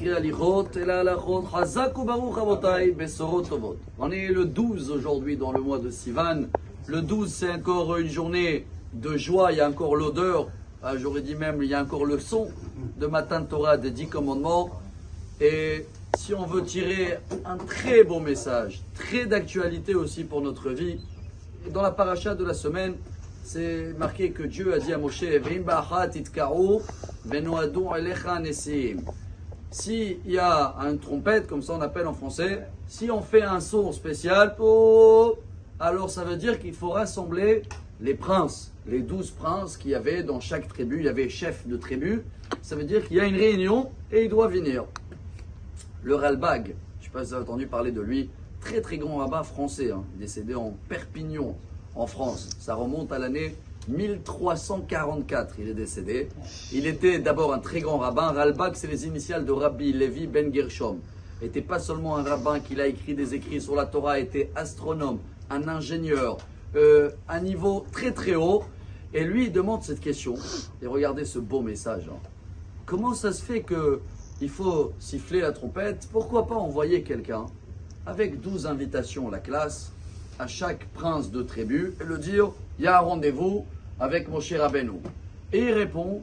écrit Alichot et la Halachot. Chazak ubaruch Rabotai besorot tovot. On est le 12 aujourd'hui dans le mois de Sivan. Le 12, c'est encore une journée de joie. Il y a encore l'odeur. J'aurais dit même, il y a encore le son de Matan Torah des 10 commandements. Et si on veut tirer un très beau message, très d'actualité aussi pour notre vie, dans la paracha de la semaine, c'est marqué que Dieu a dit à Moshe, s'il y a une trompette, comme ça on appelle en français, si on fait un son spécial, alors ça veut dire qu'il faut rassembler les princes, les 12 princes qu'il y avait dans chaque tribu, il y avait chef de tribu, ça veut dire qu'il y a une réunion et il doit venir. Le Ralbag, je ne sais pas si vous avez entendu parler de lui, très très grand rabbin français, décédé en Perpignan, en France. Ça remonte à l'année 1344, il est décédé. Il était d'abord un très grand rabbin. Ralbag, c'est les initiales de Rabbi Levi Ben Gershom. Il n'était pas seulement un rabbin qui a écrit des écrits sur la Torah, il était astronome, un ingénieur, un niveau très très haut. Et lui, il demande cette question. Et regardez ce beau message. Comment ça se fait qu'il faut siffler la trompette? Pourquoi pas envoyer quelqu'un avec 12 invitations à la classe, à chaque prince de tribu, et le dire, il y a un rendez-vous avec Moshe Rabbeinu. Et il répond,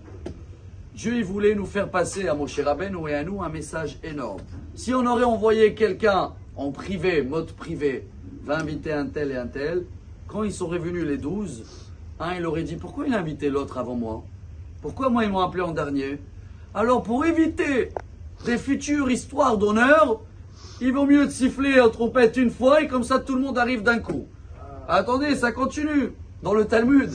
Dieu il voulait nous faire passer à Moshe Rabbeinu et à nous un message énorme. Si on aurait envoyé quelqu'un en privé, mode privé, va inviter un tel et un tel, quand ils seraient venus les 12, un il aurait dit, pourquoi il a invité l'autre avant moi? Pourquoi moi ils m'ont appelé en dernier? Alors pour éviter des futures histoires d'honneur, il vaut mieux de siffler en trompette une fois et comme ça tout le monde arrive d'un coup. Attendez, ça continue. Dans le Talmud,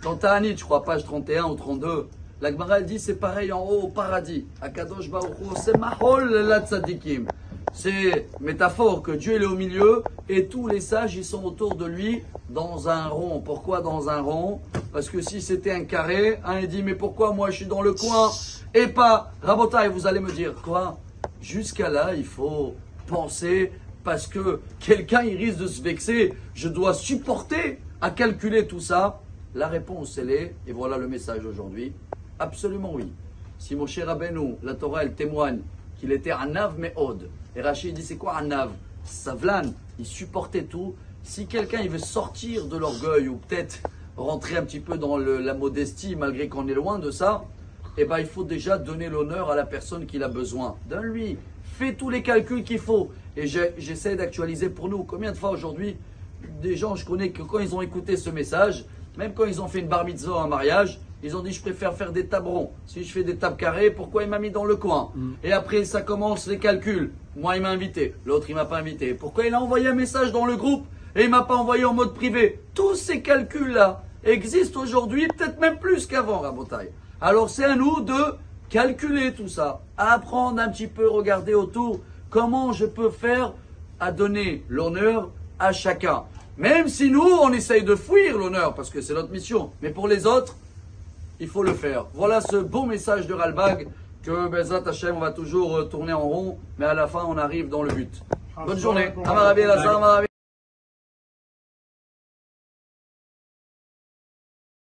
dans Ta'anit, je crois, page 31 ou 32, la Gemara dit c'est pareil en haut au paradis. Akadosh Baruch Hu, c'est Mahol la Tzadikim. C'est métaphore que Dieu est au milieu et tous les sages ils sont autour de lui dans un rond. Pourquoi dans un rond? Parce que si c'était un carré, un il dit mais pourquoi moi je suis dans le coin et pas Rabotai? Vous allez me dire quoi? Jusqu'à là il faut penser parce que quelqu'un il risque de se vexer. Je dois supporter à calculer tout ça. La réponse elle est, et voilà le message aujourd'hui, absolument oui. Si Moshe Rabbeinu, la Torah elle témoigne qu'il était un Nav Me'od. Et Rachid dit c'est quoi un Nav? Savlan, il supportait tout. Si quelqu'un il veut sortir de l'orgueil ou peut-être rentrer un petit peu dans la modestie malgré qu'on est loin de ça, eh ben il faut déjà donner l'honneur à la personne qu'il a besoin. Donne-lui, fais tous les calculs qu'il faut. Et j'essaie d'actualiser pour nous. Combien de fois aujourd'hui, des gens je connais que quand ils ont écouté ce message, même quand ils ont fait une bar mitzvah, un mariage, ils ont dit je préfère faire des tables ronds. Si je fais des tables carrées, pourquoi il m'a mis dans le coin? Et après ça commence les calculs. Moi il m'a invité, l'autre il m'a pas invité. Pourquoi il a envoyé un message dans le groupe et il m'a pas envoyé en mode privé? Tous ces calculs-là existent aujourd'hui, peut-être même plus qu'avant, Rabotai. Alors c'est à nous de calculer tout ça, apprendre un petit peu, regarder autour, comment je peux faire à donner l'honneur à chacun. Même si nous, on essaye de fuir l'honneur, parce que c'est notre mission. Mais pour les autres, il faut le faire. Voilà ce beau message de Ralbag, que Bezat Hashem, on va toujours tourner en rond, mais à la fin, on arrive dans le but. Bonne journée.